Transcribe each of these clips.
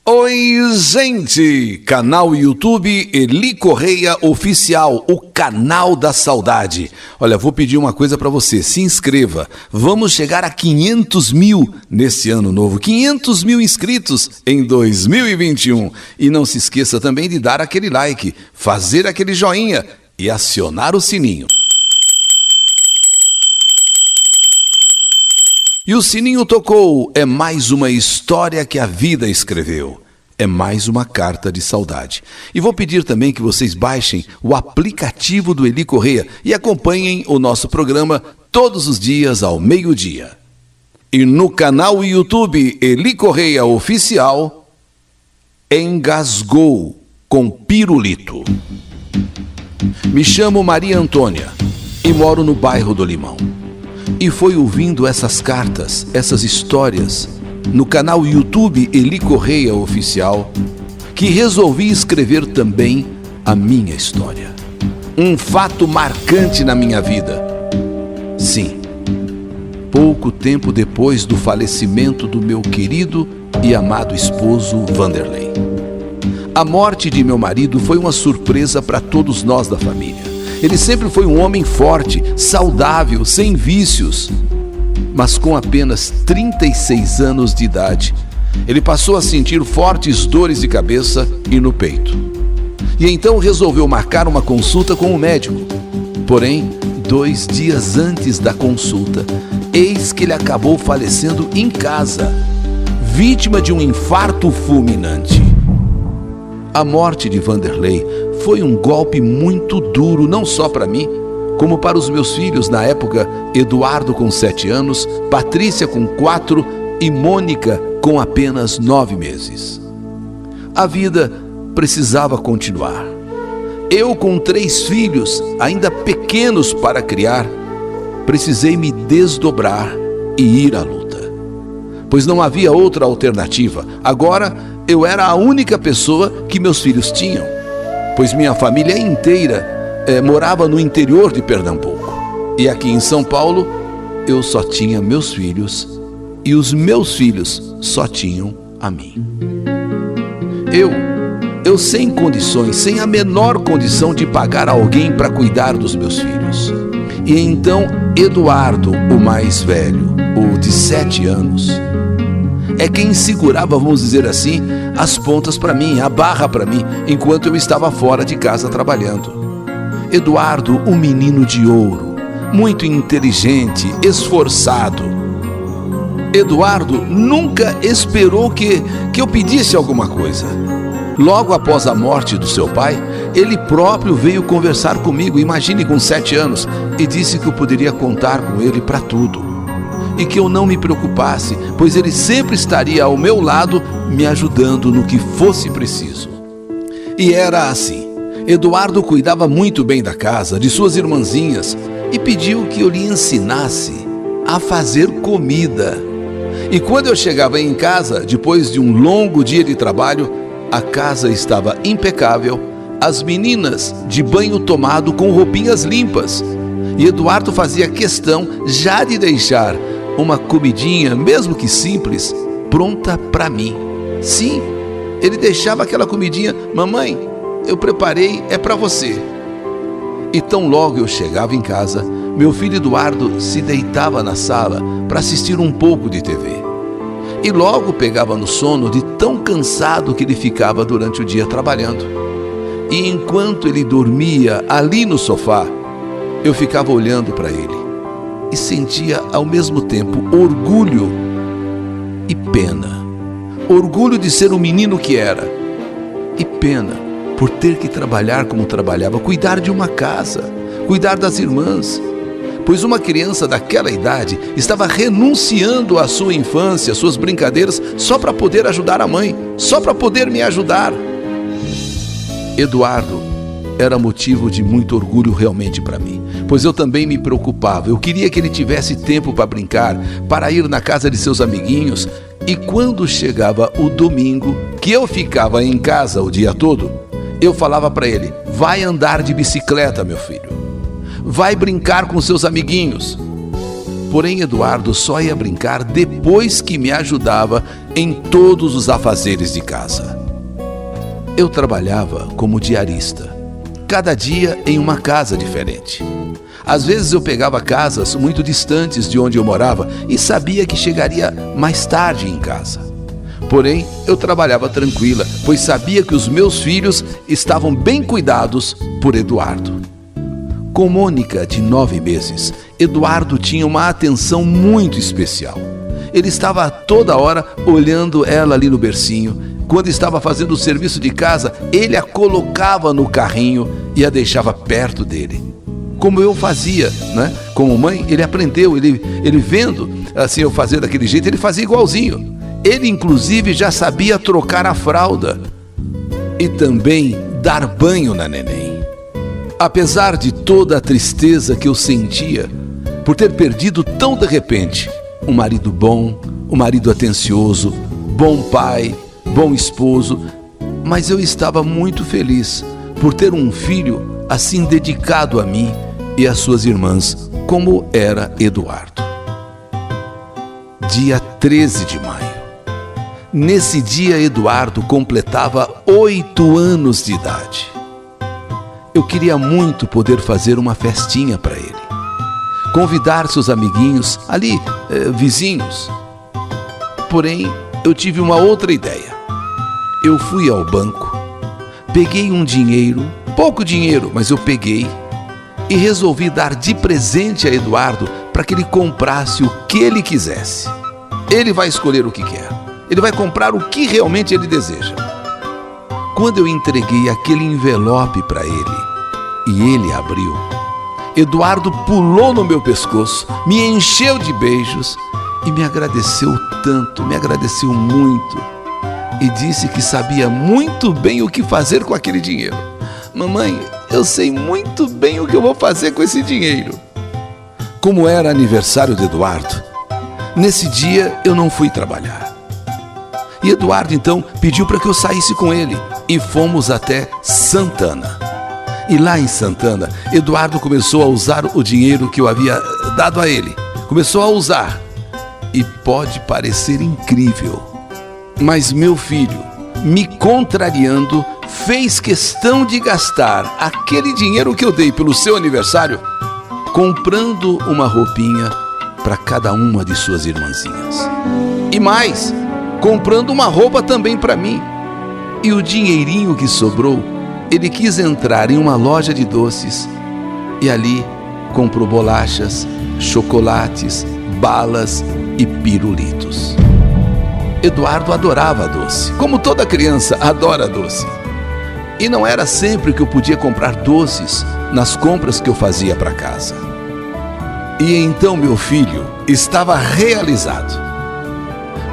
Oi, gente! Canal YouTube Eli Correia Oficial, o canal da saudade. Olha, vou pedir uma coisa pra você, se inscreva. Vamos chegar a 500 mil nesse ano novo, 500 mil inscritos em 2021. E não se esqueça também de dar aquele like, fazer aquele joinha e acionar o sininho. E o sininho tocou, é mais uma história que a vida escreveu. É mais uma carta de saudade. E vou pedir também que vocês baixem o aplicativo do Eli Correia e acompanhem o nosso programa todos os dias ao meio-dia. E no canal YouTube Eli Correia Oficial, Engasgou com Pirulito. Me chamo Maria Antônia e moro no bairro do Limão. E foi ouvindo essas cartas, essas histórias, no canal YouTube Eli Correia Oficial, que resolvi escrever também a minha história. Um fato marcante na minha vida. Sim, pouco tempo depois do falecimento do meu querido e amado esposo Vanderlei. A morte de meu marido foi uma surpresa para todos nós da família. Ele sempre foi um homem forte, saudável, sem vícios. Mas com apenas 36 anos de idade, ele passou a sentir fortes dores de cabeça e no peito. E então resolveu marcar uma consulta com o médico. Porém, 2 dias antes da consulta, eis que ele acabou falecendo em casa, vítima de um infarto fulminante. A morte de Vanderlei foi um golpe muito duro, não só para mim, como para os meus filhos na época, Eduardo com 7 anos, Patrícia com 4 e Mônica com apenas 9 meses. A vida precisava continuar. Eu com 3 filhos, ainda pequenos para criar, precisei me desdobrar e ir à luta. Pois não havia outra alternativa. Agora eu era a única pessoa que meus filhos tinham, pois minha família inteira morava no interior de Pernambuco. E aqui em São Paulo, eu só tinha meus filhos e os meus filhos só tinham a mim. Eu sem condições, sem a menor condição de pagar alguém para cuidar dos meus filhos. E então Eduardo, o mais velho, o de 7 anos, é quem segurava, vamos dizer assim, as pontas para mim, a barra para mim, enquanto eu estava fora de casa trabalhando. Eduardo, um menino de ouro, muito inteligente, esforçado. Eduardo nunca esperou que eu pedisse alguma coisa. Logo após a morte do seu pai, ele próprio veio conversar comigo, imagine com 7 anos, e disse que eu poderia contar com ele para tudo. E que eu não me preocupasse, pois ele sempre estaria ao meu lado, me ajudando no que fosse preciso. E era assim. Eduardo cuidava muito bem da casa, de suas irmãzinhas, e pediu que eu lhe ensinasse a fazer comida. E quando eu chegava em casa, depois de um longo dia de trabalho, a casa estava impecável, as meninas de banho tomado com roupinhas limpas. E Eduardo fazia questão já de deixar uma comidinha, mesmo que simples, pronta para mim. Sim, ele deixava aquela comidinha: mamãe, eu preparei, é para você. E tão logo eu chegava em casa, meu filho Eduardo se deitava na sala para assistir um pouco de TV. E logo pegava no sono de tão cansado que ele ficava durante o dia trabalhando. E enquanto ele dormia ali no sofá, eu ficava olhando para ele e sentia ao mesmo tempo orgulho e pena. Orgulho de ser o menino que era e pena por ter que trabalhar como trabalhava, cuidar de uma casa, cuidar das irmãs, pois uma criança daquela idade estava renunciando à sua infância, às suas brincadeiras, só para poder ajudar a mãe, só para poder me ajudar. Eduardo era motivo de muito orgulho realmente para mim, pois eu também me preocupava. Eu queria que ele tivesse tempo para brincar, para ir na casa de seus amiguinhos. E quando chegava o domingo, que eu ficava em casa o dia todo, eu falava para ele: vai andar de bicicleta, meu filho, vai brincar com seus amiguinhos, porém Eduardo só ia brincar depois que me ajudava em todos os afazeres de casa. Eu trabalhava como diarista, cada dia em uma casa diferente. Às vezes eu pegava casas muito distantes de onde eu morava e sabia que chegaria mais tarde em casa. Porém, eu trabalhava tranquila, pois sabia que os meus filhos estavam bem cuidados por Eduardo. Com Mônica, de 9 meses, Eduardo tinha uma atenção muito especial. Ele estava toda hora olhando ela ali no bercinho. Quando estava fazendo o serviço de casa, ele a colocava no carrinho e a deixava perto dele. Como eu fazia, né? Como mãe, ele aprendeu, ele vendo assim eu fazer daquele jeito, ele fazia igualzinho. Ele inclusive já sabia trocar a fralda e também dar banho na neném. Apesar de toda a tristeza que eu sentia por ter perdido tão de repente um marido bom, um marido atencioso, bom pai, bom esposo, mas eu estava muito feliz por ter um filho assim dedicado a mim e às suas irmãs, como era Eduardo. Dia 13 de maio. Nesse dia, Eduardo completava 8 anos de idade. Eu queria muito poder fazer uma festinha para ele, convidar seus amiguinhos ali, vizinhos. Porém, eu tive uma outra ideia. Eu fui ao banco, peguei um dinheiro, pouco dinheiro, mas eu peguei, e resolvi dar de presente a Eduardo para que ele comprasse o que ele quisesse. Ele vai escolher o que quer. Ele vai comprar o que realmente ele deseja. Quando eu entreguei aquele envelope para ele e ele abriu, Eduardo pulou no meu pescoço, me encheu de beijos e me agradeceu tanto, me agradeceu muito e disse que sabia muito bem o que fazer com aquele dinheiro. Mamãe, eu sei muito bem o que eu vou fazer com esse dinheiro. Como era aniversário de Eduardo, nesse dia eu não fui trabalhar. E Eduardo então pediu para que eu saísse com ele e fomos até Santana. E lá em Santana, Eduardo começou a usar o dinheiro que eu havia dado a ele. Começou a usar. E pode parecer incrível, mas meu filho, me contrariando, fez questão de gastar aquele dinheiro que eu dei pelo seu aniversário comprando uma roupinha para cada uma de suas irmãzinhas. E mais, comprando uma roupa também para mim. E o dinheirinho que sobrou, ele quis entrar em uma loja de doces e ali comprou bolachas, chocolates, balas e pirulitos. Eduardo adorava doce, como toda criança adora doce. E não era sempre que eu podia comprar doces nas compras que eu fazia para casa. E então meu filho estava realizado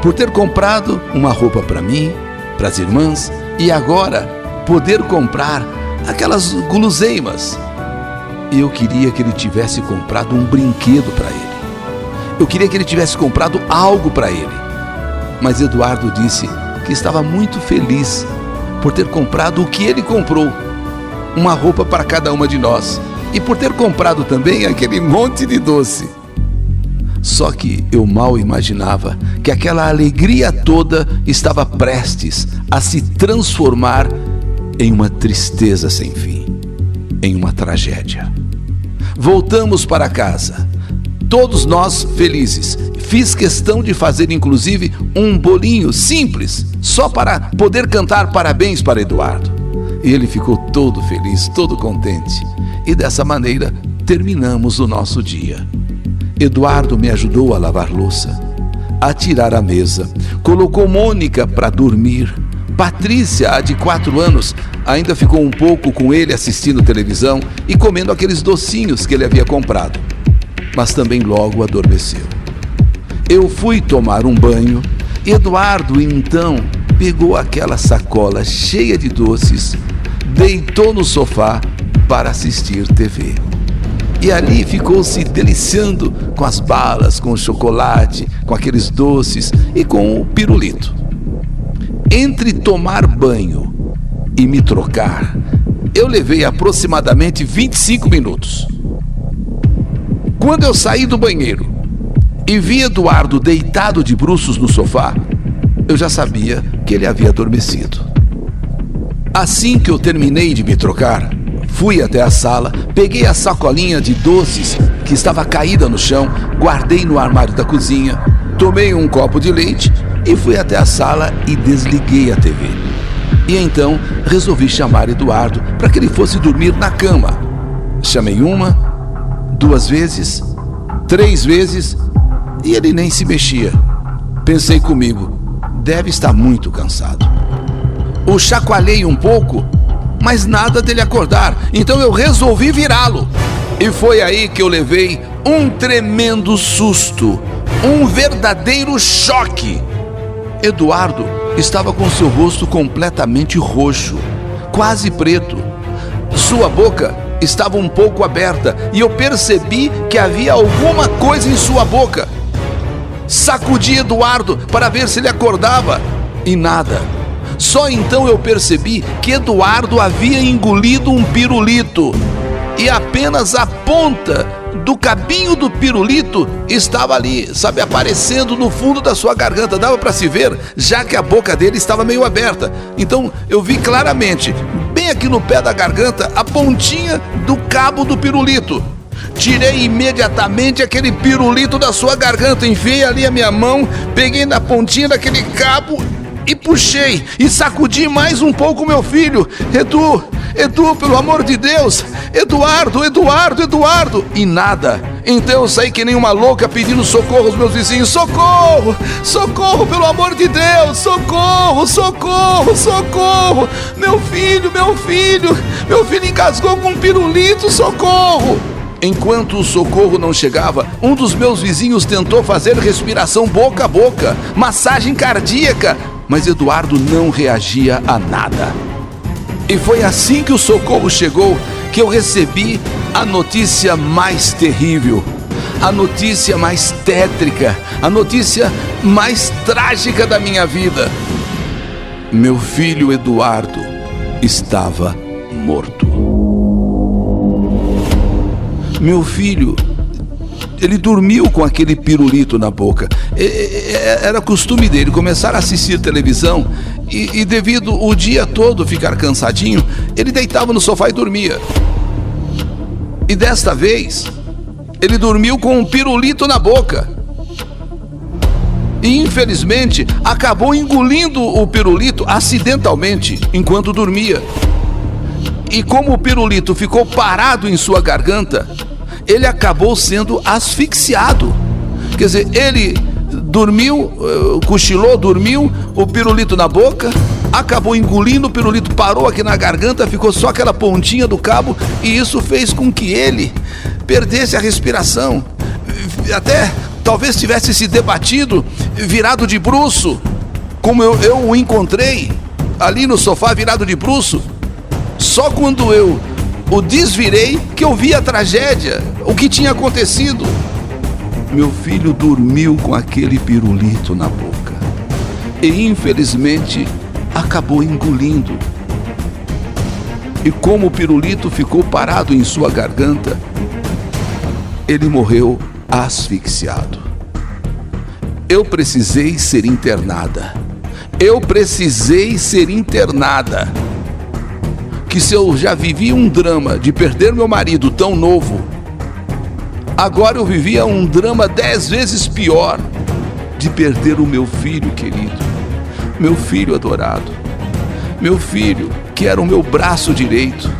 por ter comprado uma roupa para mim, para as irmãs, e agora poder comprar aquelas guloseimas. E eu queria que ele tivesse comprado um brinquedo para ele. Eu queria que ele tivesse comprado algo para ele. Mas Eduardo disse que estava muito feliz por ter comprado o que ele comprou, uma roupa para cada uma de nós, e por ter comprado também aquele monte de doce. Só que eu mal imaginava que aquela alegria toda estava prestes a se transformar em uma tristeza sem fim, em uma tragédia. Voltamos para casa, todos nós felizes. Fiz questão de fazer inclusive um bolinho simples, só para poder cantar parabéns para Eduardo. E ele ficou todo feliz, todo contente. E dessa maneira terminamos o nosso dia. Eduardo me ajudou a lavar louça, a tirar a mesa, colocou Mônica para dormir. Patrícia, a de 4 anos, ainda ficou um pouco com ele assistindo televisão e comendo aqueles docinhos que ele havia comprado, mas também logo adormeceu. Eu fui tomar um banho e Eduardo então pegou aquela sacola cheia de doces, deitou no sofá para assistir TV. E ali ficou se deliciando com as balas, com o chocolate, com aqueles doces e com o pirulito. Entre tomar banho e me trocar, eu levei aproximadamente 25 minutos. Quando eu saí do banheiro, e vi Eduardo deitado de bruços no sofá, eu já sabia que ele havia adormecido. Assim que eu terminei de me trocar, fui até a sala, peguei a sacolinha de doces que estava caída no chão, guardei no armário da cozinha, tomei um copo de leite e fui até a sala e desliguei a TV. E então resolvi chamar Eduardo para que ele fosse dormir na cama. Chamei 1, 2 vezes, 3 vezes e ele nem se mexia. Pensei comigo, deve estar muito cansado. O chacoalhei um pouco, mas nada dele acordar, então eu resolvi virá-lo. E foi aí que eu levei um tremendo susto, um verdadeiro choque. Eduardo estava com seu rosto completamente roxo, quase preto. Sua boca estava um pouco aberta e eu percebi que havia alguma coisa em sua boca. Sacudi Eduardo para ver se ele acordava e nada. Só então eu percebi que Eduardo havia engolido um pirulito e apenas a ponta do cabinho do pirulito estava ali, sabe, aparecendo no fundo da sua garganta. Dava para se ver, já que a boca dele estava meio aberta. Então eu vi claramente, bem aqui no pé da garganta, a pontinha do cabo do pirulito. Tirei imediatamente aquele pirulito da sua garganta, enfiei ali a minha mão, peguei na pontinha daquele cabo e puxei e sacudi mais um pouco meu filho. Edu, pelo amor de Deus, Eduardo. E nada. Então eu saí que nem uma louca pedindo socorro aos meus vizinhos. Socorro, pelo amor de Deus, socorro. Meu filho engasgou com um pirulito, socorro. Enquanto o socorro não chegava, um dos meus vizinhos tentou fazer respiração boca a boca, massagem cardíaca, mas Eduardo não reagia a nada. E foi assim que o socorro chegou que eu recebi a notícia mais terrível, a notícia mais tétrica, a notícia mais trágica da minha vida. Meu filho Eduardo estava morto. Meu filho, ele dormiu com aquele pirulito na boca. Era costume dele começar a assistir televisão e devido o dia todo ficar cansadinho, ele deitava no sofá e dormia. E desta vez, ele dormiu com um pirulito na boca. E infelizmente, acabou engolindo o pirulito acidentalmente enquanto dormia. E como o pirulito ficou parado em sua garganta, ele acabou sendo asfixiado. Quer dizer, ele dormiu, cochilou, dormiu, o pirulito na boca, acabou engolindo, o pirulito parou aqui na garganta, ficou só aquela pontinha do cabo, e isso fez com que ele perdesse a respiração. Até talvez tivesse se debatido, virado de bruço, como eu o encontrei ali no sofá, virado de bruço. Só quando eu o desvirei que eu vi a tragédia, o que tinha acontecido. Meu filho dormiu com aquele pirulito na boca e infelizmente acabou engolindo. E como o pirulito ficou parado em sua garganta, ele morreu asfixiado. Eu precisei ser internada. Que se eu já vivi um drama de perder meu marido tão novo, agora eu vivia um drama 10 vezes pior de perder o meu filho querido, meu filho adorado, meu filho que era o meu braço direito,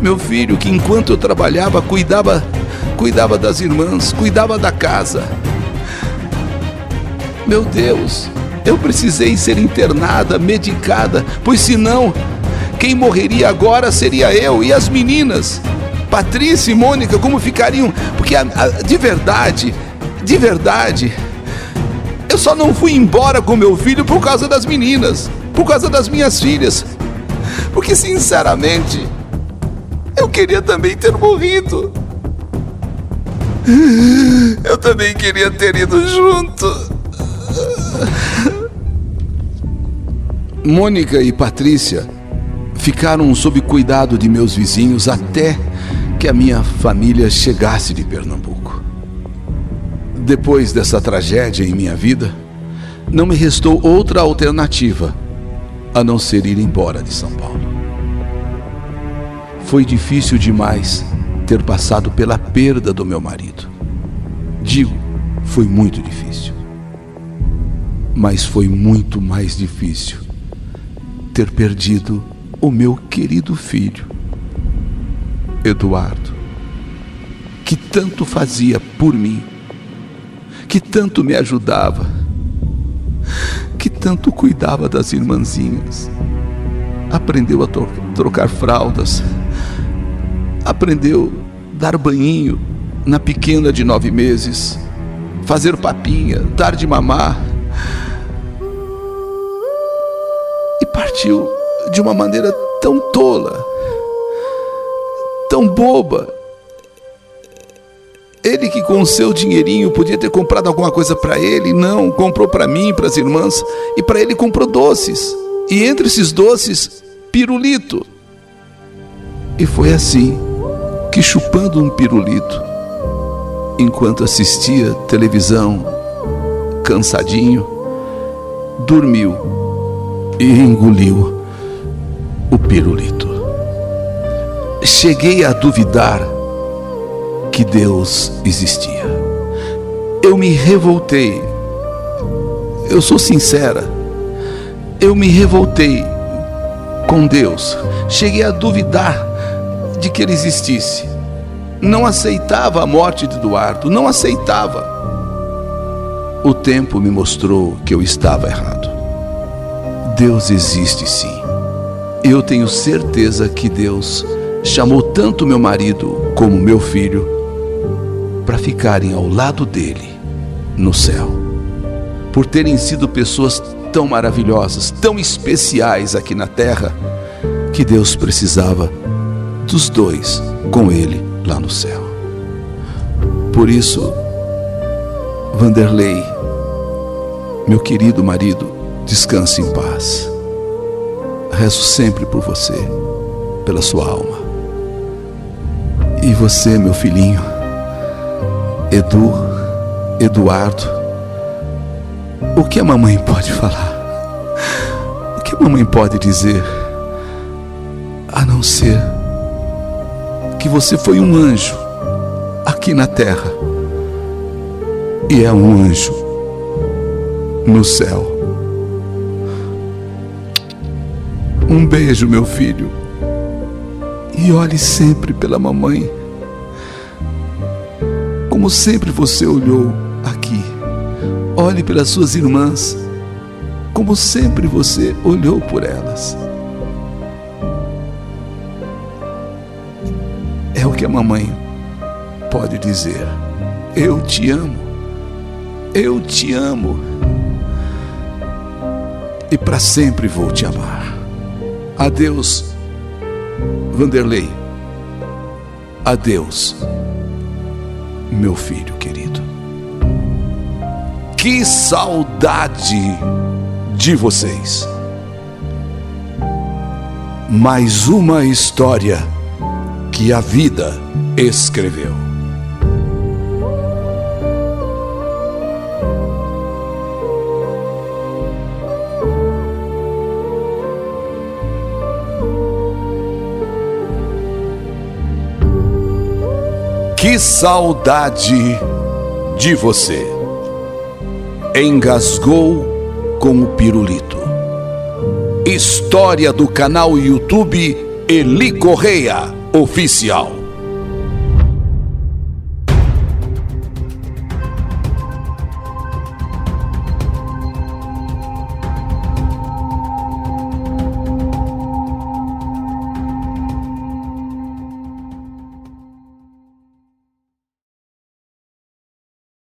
meu filho que enquanto eu trabalhava cuidava das irmãs, cuidava da casa. Meu Deus, eu precisei ser internada, medicada, pois senão quem morreria agora seria eu e as meninas. Patrícia e Mônica, como ficariam? Porque de verdade, eu só não fui embora com meu filho por causa das meninas, por causa das minhas filhas. Porque sinceramente, eu queria também ter morrido. Eu também queria ter ido junto. Mônica e Patrícia ficaram sob cuidado de meus vizinhos até que a minha família chegasse de Pernambuco. Depois dessa tragédia em minha vida, não me restou outra alternativa a não ser ir embora de São Paulo. Foi difícil demais ter passado pela perda do meu marido. Digo, foi muito difícil. Mas foi muito mais difícil ter perdido o meu querido filho, Eduardo, que tanto fazia por mim, que tanto me ajudava, que tanto cuidava das irmãzinhas. Aprendeu a trocar fraldas, aprendeu a dar banhinho na pequena de 9 meses, fazer papinha, dar de mamar, e partiu de uma maneira tão tola, tão boba. Ele que com o seu dinheirinho podia ter comprado alguma coisa para ele, não, comprou para mim, para as irmãs, e para ele comprou doces, e entre esses doces, pirulito. E foi assim que, chupando um pirulito, enquanto assistia televisão, cansadinho, dormiu e engoliu o pirulito. Cheguei a duvidar que Deus existia. Eu me revoltei. Eu sou sincera. Eu me revoltei com Deus. Cheguei a duvidar de que Ele existisse. Não aceitava a morte de Eduardo. Não aceitava. O tempo me mostrou que eu estava errado. Deus existe sim. Eu tenho certeza que Deus chamou tanto meu marido como meu filho para ficarem ao lado dele no céu, por terem sido pessoas tão maravilhosas, tão especiais aqui na terra, que Deus precisava dos dois com ele lá no céu. Por isso, Vanderlei, meu querido marido, descanse em paz. Rezo sempre por você, pela sua alma. E você, meu filhinho, Eduardo, o que a mamãe pode falar? O que a mamãe pode dizer? A não ser que você foi um anjo aqui na terra e é um anjo no céu. Um beijo, meu filho, e olhe sempre pela mamãe, como sempre você olhou aqui. Olhe pelas suas irmãs, como sempre você olhou por elas. É o que a mamãe pode dizer. Eu te amo. Eu te amo. E para sempre vou te amar. Adeus, Vanderlei. Adeus, meu filho querido. Que saudade de vocês. Mais uma história que a vida escreveu. Que saudade de você. Engasgou com o pirulito. História do canal YouTube Eli Correia Oficial.